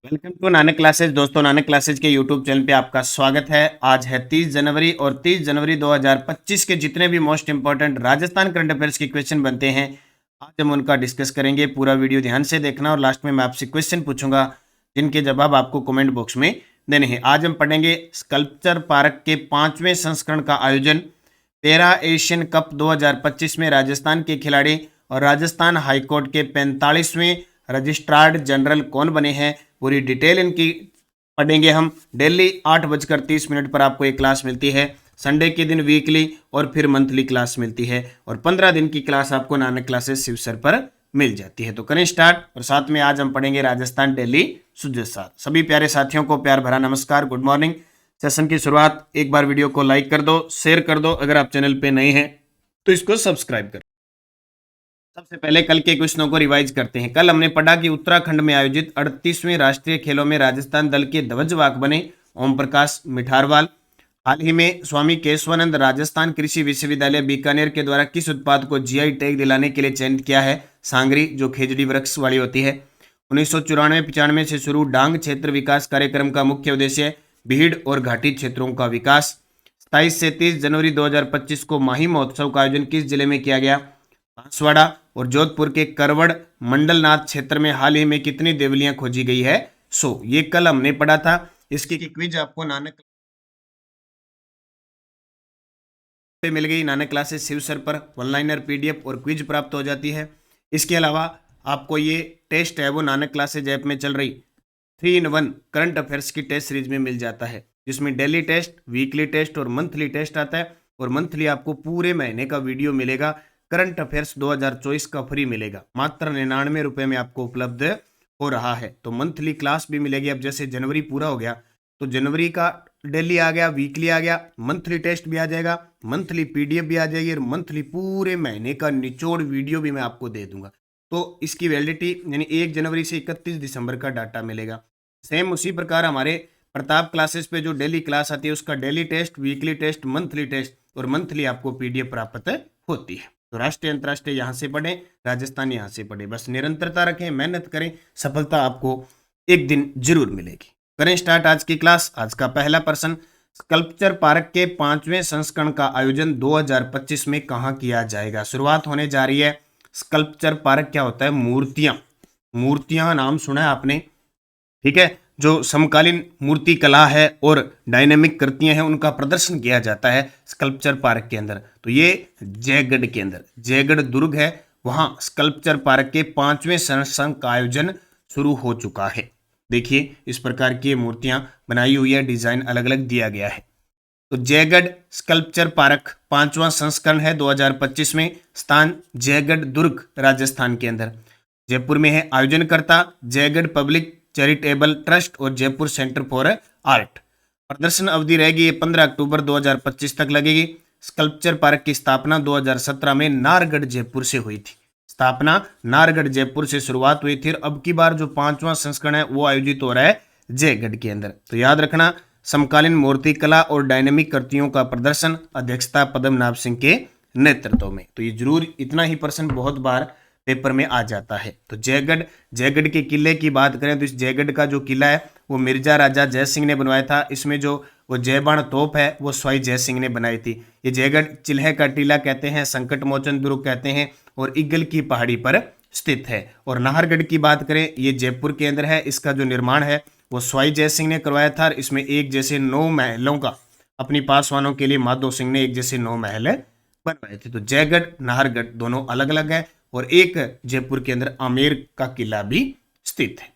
Welcome to Nanak classes. दोस्तों, Nanak classes के YouTube channel पे आपका स्वागत है। आज है 30 जनवरी और 30 जनवरी 2025 के जितने भी most important Rajasthan current affairs के क्वेश्चन बनते हैं, आज हम उनका डिस्कस करेंगे। पूरा वीडियो ध्यान से देखना और लास्ट में मैं आपसे क्वेश्चन पूछूंगा जिनके जवाब आपको कमेंट बॉक्स में देने हैं। आज हम पढ़ेंगे स्कल्पचर पार्क के 5वें संस्करण का आयोजन पैरा एशियन कप 2025 में राजस्थान के खिलाड़ी और राजस्थान हाईकोर्ट के 45वें रजिस्ट्रार्ड जनरल कौन बने हैं, पूरी डिटेल इनकी पढ़ेंगे हम। डेली 8:30 पर आपको एक क्लास मिलती है। संडे के दिन वीकली और फिर मंथली क्लास मिलती है और 15 दिन की क्लास आपको नानक क्लासेस शिव सर पर मिल जाती है। तो करें स्टार्ट। और साथ में आज हम पढ़ेंगे राजस्थान डेली सुजसार। सभी प्यारे साथियों को प्यार भरा नमस्कार, गुड मॉर्निंग। सेशन की शुरुआत एक बार वीडियो को लाइक कर दो, शेयर कर दो। अगर आप चैनल पे नए हैं तो इसको सब्सक्राइब कर। सबसे पहले कल के क्वेश्चनों को रिवाइज करते हैं। कल हमने पढ़ा कि उत्तराखंड में आयोजित 38वें राष्ट्रीय खेलों में राजस्थान दल के ध्वजवाहक बने ओम प्रकाश मिठारवाल। हाल ही में स्वामी केशवानंद राजस्थान कृषि विश्वविद्यालय बीकानेर के द्वारा किस उत्पाद को जीआई टैग दिलाने के लिए चयनित किया है? सांगरी, जो खेजड़ी वृक्ष वाली होती है। 1994-95 से शुरू डांग क्षेत्र विकास कार्यक्रम का मुख्य उद्देश्य भीड़ और घाटी क्षेत्रों का विकास। 27 से 30 जनवरी 2025 को माही महोत्सव का आयोजन किस जिले में किया गया? बांसवाड़ा। और जोधपुर के करवड़ मंडलनाथ क्षेत्र में हाल ही में कितनी देवलियां खोजी गई है? 100। ये कल हमने पढ़ा था। इसकी क्विज आपको नानक पे मिल गई। नानक क्लासेस शिव सर पर ऑनलाइनर पीडीएफ और क्विज प्राप्त हो जाती है। इसके अलावा आपको ये टेस्ट है वो नानक क्लासेज ऐप में चल रही 3 in 1 करंट अफेयर्स की टेस्ट सीरीज में मिल जाता है, जिसमें डेली टेस्ट, वीकली टेस्ट और मंथली टेस्ट आता है। और मंथली आपको पूरे महीने का वीडियो मिलेगा। करंट अफेयर्स 2024 का फ्री मिलेगा, मात्र 99 रुपए में आपको उपलब्ध हो रहा है। तो मंथली क्लास भी मिलेगी। अब जैसे जनवरी पूरा हो गया तो जनवरी का डेली आ गया, वीकली आ गया, मंथली टेस्ट भी आ जाएगा, मंथली पीडीएफ भी आ जाएगी और मंथली पूरे महीने का निचोड़ वीडियो भी मैं आपको दे दूंगा। तो इसकी वैलिडिटी यानी 1 जनवरी से 31 दिसंबर का डाटा मिलेगा। सेम उसी प्रकार हमारे प्रताप क्लासेस पे जो डेली क्लास आती है उसका daily test, weekly test, monthly test और मंथली आपको पीडीएफ प्राप्त होती है। तो राष्ट्रीय अंतर्राष्ट्रीय यहाँ से पढ़ें, राजस्थान यहाँ से पढ़ें। बस निरंतरता रखें, मेहनत करें, सफलता आपको एक दिन जरूर मिलेगी। करें स्टार्ट आज की क्लास। आज का पहला प्रश्न, स्कल्पचर पार्क के 5वें संस्करण का आयोजन 2025 में कहाँ किया जाएगा? शुरुआत होने जा रही है। स्कल्पचर पार्क क्या होता है? मूर्तियां। मूर्तियां नाम सुना है आपने, ठीक है। जो समकालीन मूर्ति कला है और डायनेमिक कृतियां हैं उनका प्रदर्शन किया जाता है स्कल्पचर पार्क के अंदर। तो ये जयगढ़ के अंदर, जयगढ़ दुर्ग है, वहां स्कल्पचर पार्क के 5वें संस्करण का आयोजन शुरू हो चुका है। देखिए इस प्रकार की मूर्तियां बनाई हुई है, डिजाइन अलग अलग दिया गया है। तो जयगढ़ स्कल्पचर पार्क 5वां संस्करण है 2025 में। स्थान जयगढ़ दुर्ग राजस्थान के अंदर। जयपुर में है। आयोजनकर्ता जयगढ़ पब्लिक चैरिटेबल ट्रस्ट और जयपुर सेंटर फॉर आर्ट। प्रदर्शन अवधि रहेगी ये 15 अक्टूबर 2025 तक लगेगी। स्कल्पचर पार्क की स्थापना 2017 में नारगढ़ जयपुर से हुई थी। स्थापना नारगढ़ जयपुर से शुरुआत हुई थी और अब की बार जो 5वां संस्करण है वो आयोजित हो रहा है जयगढ़ के अंदर। तो याद रखना, समकालीन मूर्ति कला और डायनेमिक कृतियों का प्रदर्शन, अध्यक्षता पद्मनाभ सिंह के नेतृत्व में। तो ये जरूर इतना ही प्रश्न बहुत बार पेपर में आ जाता है। तो जयगढ़, जयगढ़ के किले की बात करें तो इस जयगढ़ का जो किला है वो मिर्जा राजा जय सिंह ने बनवाया था। इसमें जो वो जयबाण तोप है वो स्वाई जय सिंह ने बनाई थी। ये जयगढ़ चिल्हे का टीला कहते हैं, संकट मोचन दुर्ग कहते हैं और इगल की पहाड़ी पर स्थित है। और नाहरगढ़ की बात करें, ये जयपुर के अंदर है। इसका जो निर्माण है वो स्वाई जय सिंह ने करवाया था। इसमें एक जैसे 9 महलों का अपनी पासवानों के लिए माधो सिंह ने एक जैसे 9 महल बनवाए थे। तो जयगढ़ नाहरगढ़ दोनों अलग अलग है और एक जयपुर के अंदर आमेर का किला भी स्थित है।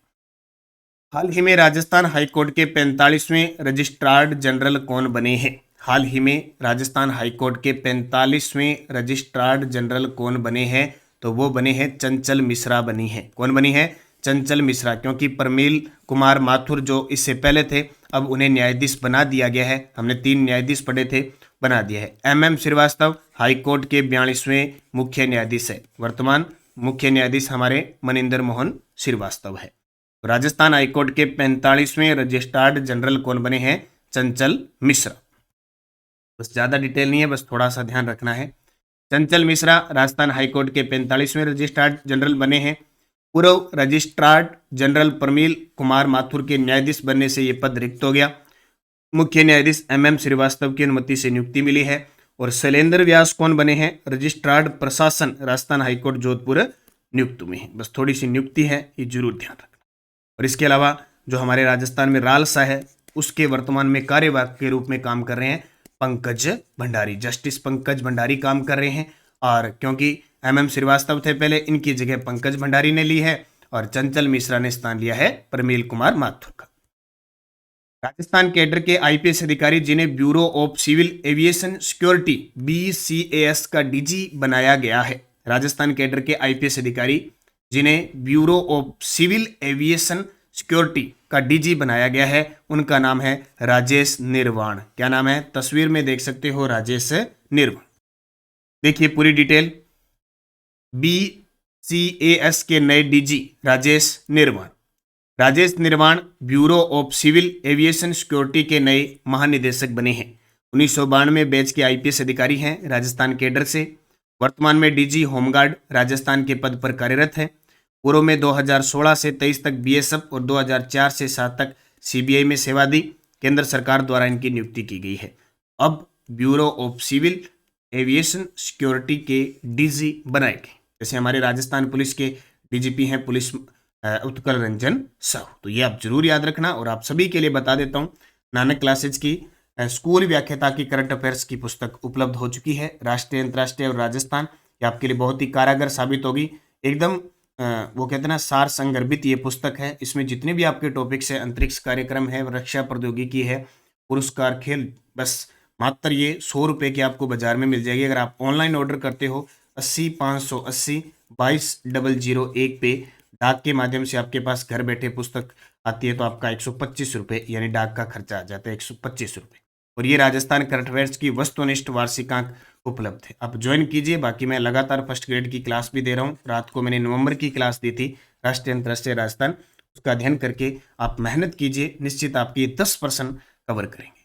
हाल ही में राजस्थान हाईकोर्ट के 45वें रजिस्ट्रार्ड जनरल कौन बने हैं? हाल ही में राजस्थान हाईकोर्ट के 45वें रजिस्ट्रार्ड जनरल कौन बने हैं? तो वो बने हैं चंचल मिश्रा बनी है। कौन बनी है? चंचल मिश्रा। क्योंकि प्रमील कुमार माथुर जो इससे पहले थे, अब उन्हें न्यायाधीश बना दिया गया है। हमने 3 न्यायाधीश पढ़े थे, बना दिया है। MM श्रीवास्तव हाईकोर्ट के 42वें मुख्य न्यायाधीश है। वर्तमान मुख्य न्यायाधीश हमारे मनिंदर मोहन श्रीवास्तव है। राजस्थान हाईकोर्ट के 45वें रजिस्ट्रार्ड जनरल कौन बने हैं? चंचल मिश्रा। बस ज्यादा डिटेल नहीं है, बस थोड़ा सा ध्यान रखना है। चंचल मिश्रा राजस्थान हाईकोर्ट के 45वें रजिस्ट्रार्ड जनरल बने हैं। पूर्व रजिस्ट्रार जनरल प्रमील कुमार माथुर के न्यायाधीश बनने से यह पद रिक्त हो गया। मुख्य न्यायाधीश MM श्रीवास्तव की अनुमति से नियुक्ति मिली है। और शैलेंद्र व्यास कौन बने हैं? रजिस्ट्रार प्रशासन राजस्थान हाईकोर्ट जोधपुर नियुक्त हुए हैं। बस थोड़ी सी नियुक्ति है, ये जरूर ध्यान रखना। और इसके अलावा जो हमारे राजस्थान में रालसा है उसके वर्तमान में कार्यवाहक के रूप में काम कर रहे हैं पंकज भंडारी, जस्टिस पंकज भंडारी काम कर रहे हैं। और क्योंकि MM श्रीवास्तव थे पहले, इनकी जगह पंकज भंडारी ने ली है और चंचल मिश्रा ने स्थान लिया है प्रमील कुमार माथुर का। राजस्थान कैडर के IPS अधिकारी जिन्हें bureau of civil aviation security BCAS का DG बनाया गया है। राजस्थान कैडर के IPS अधिकारी जिन्हें bureau of civil aviation security का DG बनाया गया है, उनका नाम है राजेश निर्वाण। क्या नाम है? तस्वीर में देख सकते हो, राजेश निर्वाण। देखिए पूरी डिटेल। BCAS के नए DG Rajesh Nirwan. Rajesh Nirwan bureau of civil aviation security के नए महानिदेशक बने हैं। 1992 बैच के IPS अधिकारी हैं राजस्थान कैडर से। वर्तमान में DG होमगार्ड राजस्थान के पद पर कार्यरत है। पूर्व में 2016 से 23 तक BSF और 2004 से 7 तक CBI में सेवा दी। केंद्र सरकार द्वारा इनकी नियुक्ति की गई है। अब bureau of civil aviation security के DG बनाए गए। जैसे हमारे राजस्थान पुलिस के DGP हैं पुलिस उत्कल रंजन साहू। तो ये आप जरूर याद रखना। और आप सभी के लिए बता देता हूँ, नानक क्लासेज की स्कूल व्याख्याता की करंट अफेयर्स की पुस्तक उपलब्ध हो चुकी है। राष्ट्रीय, अंतर्राष्ट्रीय और राजस्थान, ये आपके लिए बहुत ही कारगर साबित होगी। एकदम वो कहते हैं ना, सार संगर्भित ये पुस्तक है। इसमें जितने भी आपके टॉपिक्स है, अंतरिक्ष कार्यक्रम है, रक्षा प्रौद्योगिकी है, पुरस्कार, खेल, बस मात्र ये 100 रुपये की आपको बाजार में मिल जाएगी। अगर आप ऑनलाइन ऑर्डर करते हो 80 580 22 001 पे डाक के माध्यम से आपके पास घर बैठे पुस्तक आती है, तो आपका 125 रुपये यानी डाक का खर्चा आ जाता है 125 रुपये। और ये राजस्थान करंट अफेयर्स की वस्तुनिष्ठ वार्षिकांक उपलब्ध है, आप ज्वाइन कीजिए। बाकी मैं लगातार फर्स्ट ग्रेड की क्लास भी दे रहा हूँ। रात को मैंने नवंबर की क्लास दी थी, राष्ट्रीय, अंतर्राष्ट्रीय, राजस्थान, उसका अध्ययन करके आप मेहनत कीजिए, निश्चित आपकी 10% कवर करेंगे।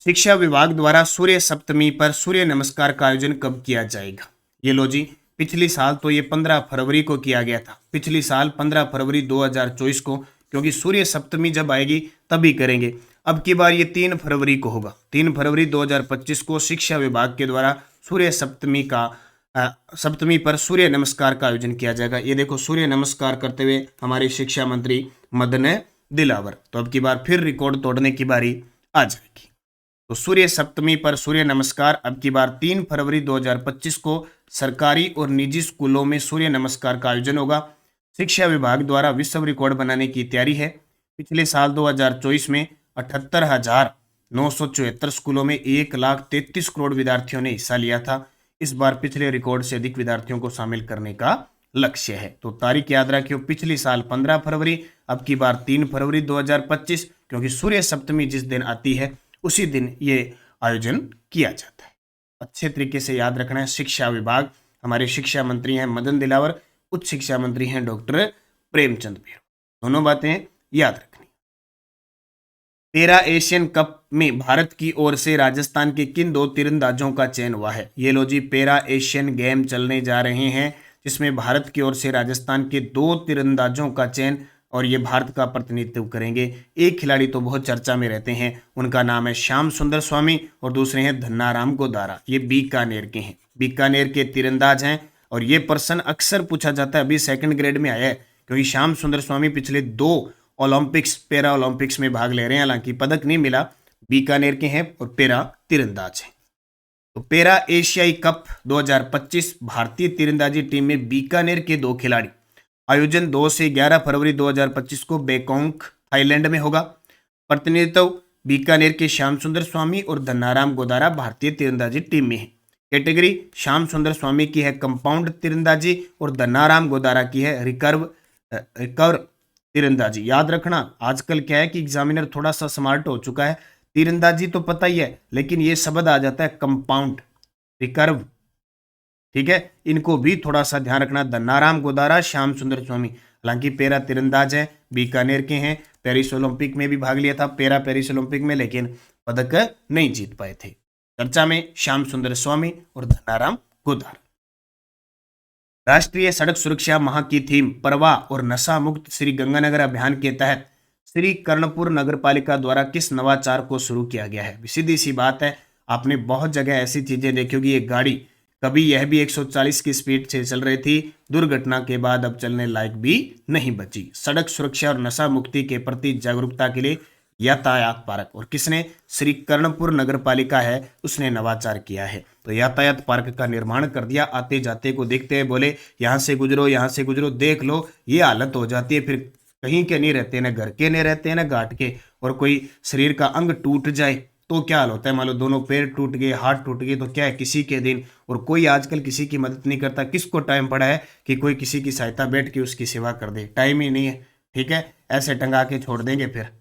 शिक्षा विभाग द्वारा सूर्य सप्तमी पर सूर्य नमस्कार का आयोजन कब किया जाएगा? ये लो जी, पिछली साल तो ये 15 फरवरी को किया गया था। पिछली साल 15 फरवरी 2024 को, क्योंकि सूर्य सप्तमी जब आएगी तभी करेंगे। अब की बार ये 3 फरवरी को होगा। 3 फरवरी 2025 को शिक्षा विभाग के द्वारा सूर्य सप्तमी पर सूर्य नमस्कार का आयोजन किया जाएगा। ये देखो, सूर्य नमस्कार करते हुए हमारे शिक्षा मंत्री मदन दिलावर। तो अब की बार फिर रिकॉर्ड तोड़ने की बारी आ जाएगी। तो सूर्य सप्तमी पर सूर्य नमस्कार अब की बार 3 फरवरी 2025 को सरकारी और निजी स्कूलों में सूर्य नमस्कार का आयोजन होगा। शिक्षा विभाग द्वारा विश्व रिकॉर्ड बनाने की तैयारी है। पिछले साल 2024 में 78,974 स्कूलों में 1,33 करोड़ विद्यार्थियों ने हिस्सा लिया था। इस बार पिछले रिकॉर्ड से अधिक विद्यार्थियों को शामिल करने का लक्ष्य है। तो तारीख याद रखियो, पिछली साल 15 फरवरी, अब की बार 3 फरवरी 2025, क्योंकि सूर्य सप्तमी जिस दिन आती है उसी दिन ये आयोजन किया जाता है। अच्छे तरीके से याद रखना है। शिक्षा विभाग, हमारे शिक्षा मंत्री हैं मदन दिलावर, उच्च शिक्षा मंत्री हैं डॉक्टर प्रेमचंद भैरव। दोनों बातें याद रखनी। पैरा एशियन कप में भारत की ओर से राजस्थान के किन 2 तीरंदाजों का चयन हुआ है? ये लो जी, पैरा एशियन गेम चलने जा रहे हैं जिसमें भारत की ओर से राजस्थान के 2 तीरंदाजों का चयन, और ये भारत का प्रतिनिधित्व करेंगे। एक खिलाड़ी तो बहुत चर्चा में रहते हैं, उनका नाम है श्याम सुंदर स्वामी और दूसरे हैं धन्नाराम गोदारा। ये बीकानेर के हैं, बीकानेर के तीरंदाज हैं। और ये प्रश्न अक्सर पूछा जाता है, अभी 2nd ग्रेड में आया है, क्योंकि श्याम सुंदर स्वामी पिछले 2 ओलंपिक्स, पैरा ओलंपिक्स में भाग ले रहे हैं, हालांकि पदक नहीं मिला। बीकानेर के हैं और पैरा तीरंदाज हैं। तो पैरा एशियाई कप 2025 भारतीय तीरंदाजी टीम में बीकानेर के 2 खिलाड़ी। आयोजन 2 से 11 फरवरी 2025 को बैंकॉक, थाईलैंड में होगा। प्रतिनिधित्व बीकानेर के श्याम सुंदर स्वामी और धन्नाराम गोदारा भारतीय तीरंदाजी टीम में है। कैटेगरी श्याम सुंदर स्वामी की है कंपाउंड तीरंदाजी और धन्नाराम गोदारा की है रिकर्व तीरंदाजी। याद रखना, आजकल क्या है कि एग्जामिनर थोड़ा सा स्मार्ट हो चुका है। तीरंदाजी तो पता ही है, लेकिन ये शब्द आ जाता है कंपाउंड, रिकर्व, ठीक है, इनको भी थोड़ा सा ध्यान रखना। धन्नाराम गोदारा, श्याम सुंदर स्वामी, हालांकि पैरा तीरंदाज है, बीकानेर के हैं, पेरिस ओलंपिक में भी भाग लिया था पैरा पेरिस ओलंपिक में, लेकिन पदक नहीं जीत पाए थे। चर्चा में श्याम सुंदर स्वामी और धन्नाराम गोदारा। राष्ट्रीय सड़क सुरक्षा माह की थीम परवाह और नशा मुक्त श्री गंगानगर अभियान के तहत श्री कर्णपुर नगर पालिका द्वारा किस नवाचार को शुरू किया गया है। सीधी सी बात है, आपने बहुत जगह ऐसी चीजें देखी होगी। एक गाड़ी कभी यह भी 140 की स्पीड से चल रही थी, दुर्घटना के बाद अब चलने लायक भी नहीं बची। सड़क सुरक्षा और नशा मुक्ति के प्रति जागरूकता के लिए यातायात पार्क, और किसने, श्री कर्णपुर नगर पालिका है, उसने नवाचार किया है। तो यातायात पार्क का निर्माण कर दिया। आते जाते को देखते हैं, बोले यहाँ से गुजरो, यहाँ से गुजरो, देख लो ये हालत हो जाती है। फिर कहीं के नहीं रहते, ना घर के नहीं रहते, ना घाट के। और कोई शरीर का अंग टूट जाए तो क्या हाल होता है, मान लो दोनों पैर टूट गए, हाथ टूट गए, तो क्या है, किसी के दिन। और कोई आजकल किसी की मदद नहीं करता। किसको टाइम पड़ा है कि कोई किसी की सहायता बैठ के उसकी सेवा कर दे, टाइम ही नहीं है। ठीक है, ऐसे टंगा के छोड़ देंगे, फिर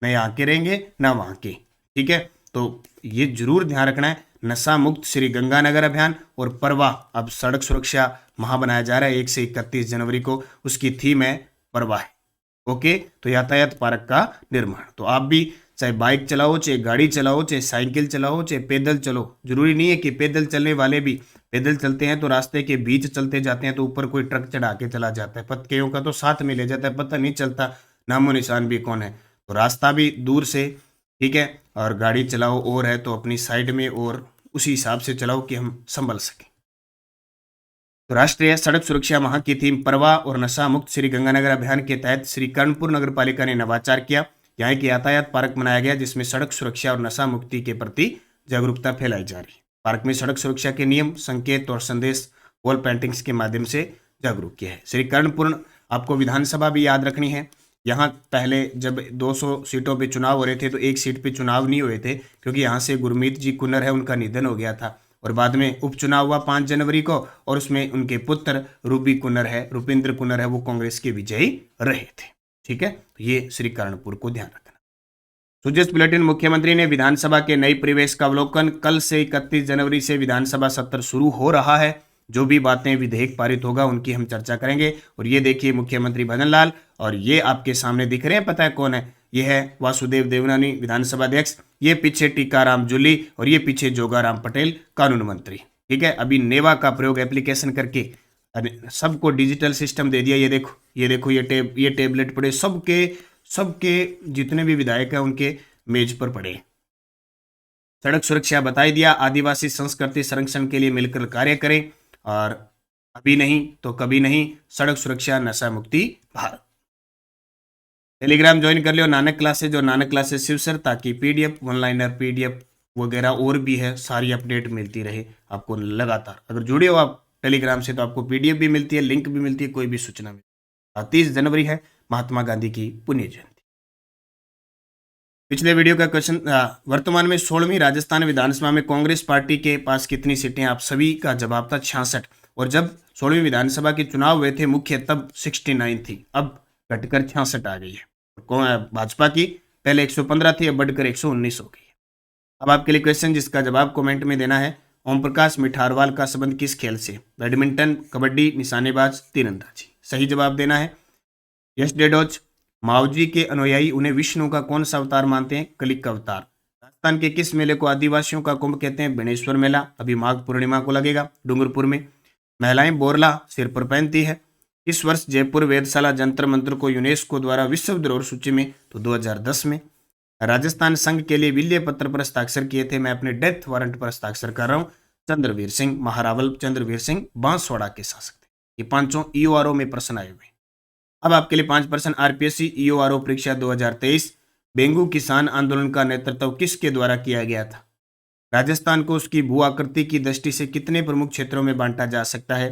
न यहाँ के रहेंगे ना वहाँ के। ठीक है, तो ये जरूर ध्यान रखना है। नशा मुक्त श्री गंगानगर अभियान और परवाह, अब सड़क सुरक्षा माह बनाया जा रहा है 1 से 31 जनवरी को, उसकी थीम है परवाह। ओके, तो यातायात पार्क का निर्माण। तो आप भी चाहे बाइक चलाओ, चाहे गाड़ी चलाओ, चाहे साइकिल चलाओ, चाहे पैदल चलो, जरूरी नहीं है कि पैदल चलने वाले भी पैदल चलते हैं तो रास्ते के बीच चलते जाते हैं तो ऊपर कोई ट्रक चढ़ा के चला जाता है, पत्तियों का तो साथ में ले जाता है, पता नहीं चलता नामो निशान भी कौन है। तो रास्ता भी दूर से, ठीक है, और गाड़ी चलाओ और है तो अपनी साइड में और उसी हिसाब से चलाओ कि हम संभल सकें। तो राष्ट्रीय सड़क सुरक्षा माह की थीम परवाह और नशा मुक्त श्री गंगानगर अभियान के तहत श्री कर्णपुर नगर पालिका ने नवाचार किया। यहाँ एक यातायात पार्क बनाया गया जिसमें सड़क सुरक्षा और नशा मुक्ति के प्रति जागरूकता फैलाई जा रही है। पार्क में सड़क सुरक्षा के नियम, संकेत और संदेश वॉल पेंटिंग्स के माध्यम से जागरूक किया है। श्री कर्णपुर, आपको विधानसभा भी याद रखनी है। यहाँ पहले जब 200 सीटों पे चुनाव हो रहे थे तो एक सीट पे चुनाव नहीं हुए थे, क्योंकि यहाँ से गुरमीत जी कुन्नर है, उनका निधन हो गया था। और बाद में उपचुनाव हुआ 5 जनवरी को, और उसमें उनके पुत्र रूबी कुन्नर है, रुपिंद्र कुन्नर है, वो कांग्रेस के विजयी रहे थे। ठीक है, तो ये श्री कर्णपुर को ध्यान रखना। सुजस बुलेटिन, मुख्यमंत्री ने विधानसभा के नई परिवेश का अवलोकन। कल से 31 जनवरी से विधानसभा सत्र शुरू हो रहा है। जो भी बातें विधेयक पारित होगा उनकी हम चर्चा करेंगे। और ये देखिए मुख्यमंत्री भजनलाल, और ये आपके सामने दिख रहे हैं, पता है कौन है, ये है वासुदेव देवनानी विधानसभा अध्यक्ष, ये पीछे टीकाराम जूली, और ये पीछे जोगाराम पटेल कानून मंत्री। ठीक है, अभी नेवा का प्रयोग एप्लीकेशन करके सबको डिजिटल सिस्टम दे दिया। ये देखो, ये देखो, ये टेबलेट पड़े, सबके जितने भी विधायक हैं उनके मेज पर पड़े। सड़क सुरक्षा बताई दिया। आदिवासी संस्कृति संरक्षण के लिए मिलकर कार्य करें, और अभी नहीं तो कभी नहीं, सड़क सुरक्षा नशा मुक्ति भारत। टेलीग्राम ज्वाइन कर लियो, नानक क्लासेज, और नानक क्लासेज शिव सर, ताकि पीडीएफ, वन लाइनर पीडीएफ वगैरह और भी है, सारी अपडेट मिलती रहे आपको लगातार। अगर जुड़े हो आप टेलीग्राम से तो आपको पीडीएफ भी मिलती है, लिंक भी मिलती है, कोई भी सूचना मिलती है। 30 जनवरी है महात्मा गांधी की पुण्य जयंती। पिछले वीडियो का क्वेश्चन, वर्तमान में 16वीं राजस्थान विधानसभा में कांग्रेस पार्टी के पास कितनी सीटें, आप सभी का जवाब था 66। और जब 16वीं विधानसभा के चुनाव हुए थे मुख्य, तब 69 थी, अब घटकर 66 आ गई है। भाजपा की पहले 115 थी, अब बढ़कर 119 हो गई है। अब आपके लिए क्वेश्चन जिसका जवाब कमेंट में देना है। ओम प्रकाश मिठारवाल का संबंध किस खेल से, बैडमिंटन, कबड्डी, निशानेबाज, तीरंदाजी। सही जवाब देना है। यश डेडोज, माओजी के अनुयायी उन्हें विष्णु का कौन सा अवतार मानते हैं, कलिक का अवतार। राजस्थान के किस मेले को आदिवासियों का कुंभ कहते हैं, बेणेश्वर मेला, अभी माघ पूर्णिमा को लगेगा डूंगरपुर में। महिलाएं बोरला सिर पर पहनती है। इस वर्ष जयपुर वेधशाला जंतर मंत्र को यूनेस्को द्वारा विश्व धरोहर सूची में, तो 2010 में। राजस्थान संघ के लिए विल्य पत्र पर हस्ताक्षर किए थे, मैं अपने डेथ वारंट पर हस्ताक्षर कर रहा हूँ, चंद्रवीर सिंह, महारावल चंद्रवीर सिंह बांसवाड़ा के शासक थे। ये 5 ईओआरओ में प्रश्न आए हुए। अब आपके लिए 5 प्रश्न। आरपीएससी ईओआरओ परीक्षा 2023, बेंगू किसान आंदोलन का नेतृत्व किसके द्वारा किया गया था। राजस्थान को उसकी भू आकृति की दृष्टि से कितने प्रमुख क्षेत्रों में बांटा जा सकता है।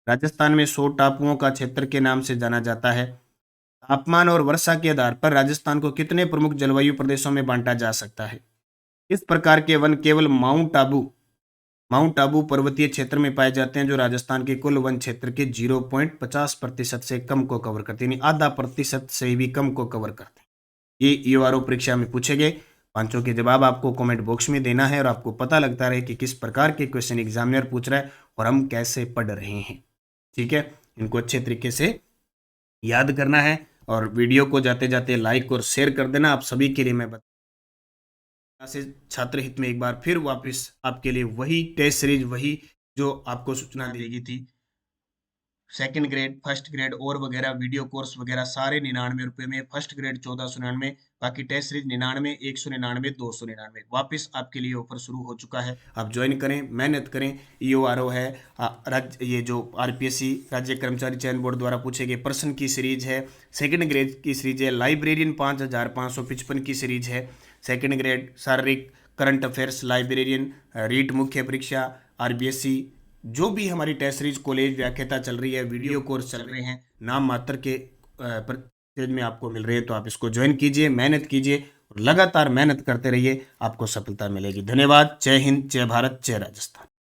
राजस्थान में 100 टापुओं का क्षेत्र के नाम से जाना जाता है। तापमान और वर्षा के आधार पर राजस्थान को कितने प्रमुख जलवायु प्रदेशों में बांटा जा सकता है। इस प्रकार के वन केवल माउंट आबू पर्वतीय क्षेत्र में पाए जाते हैं, जो राजस्थान के कुल वन क्षेत्र के 0.50% से कम को कवर करते हैं, आधा प्रतिशत से भी कम को कवर करते हैं। ये ईओआरओ परीक्षा में पूछे गए 5 के जवाब आपको कमेंट बॉक्स में देना है, और आपको पता लगता रहे कि किस प्रकार के क्वेश्चन एग्जामिनर पूछ रहा है और हम कैसे पढ़ रहे हैं। ठीक है, इनको अच्छे तरीके से याद करना है, और वीडियो को जाते जाते लाइक और शेयर कर देना। आप सभी के लिए मैं से छात्र हित में एक बार फिर वापस आपके लिए वही टेस्ट सीरीज, वही जो आपको सूचना दी गई थी, सेकंड ग्रेड, फर्स्ट ग्रेड और वगैरह वीडियो कोर्स वगैरह सारे 99 रुपये में। फर्स्ट ग्रेड 1499, बाकी टेस्ट सीरीज 99, 199, 299। वापस आपके लिए ऑफर शुरू हो चुका है, आप ज्वाइन करें, मेहनत करें। EORO है, राज्य ये जो RPSC राज्य कर्मचारी चयन बोर्ड द्वारा पूछे गए प्रश्न की सीरीज है। सेकंड ग्रेड की सीरीज है, लाइब्रेरियन 5555 की सीरीज है। सेकंड ग्रेड शारीरिक करंट अफेयर्स लाइब्रेरियन, रीट मुख्य परीक्षा, RBSC, जो भी हमारी टेस्ट सीरीज कॉलेज व्याख्याता चल रही है, वीडियो कोर्स चल रहे हैं, नाम मात्र के सीरीज में आपको मिल रही है। तो आप इसको ज्वाइन कीजिए, मेहनत कीजिए और लगातार मेहनत करते रहिए, आपको सफलता मिलेगी। धन्यवाद। जय हिंद, जय भारत, जय राजस्थान।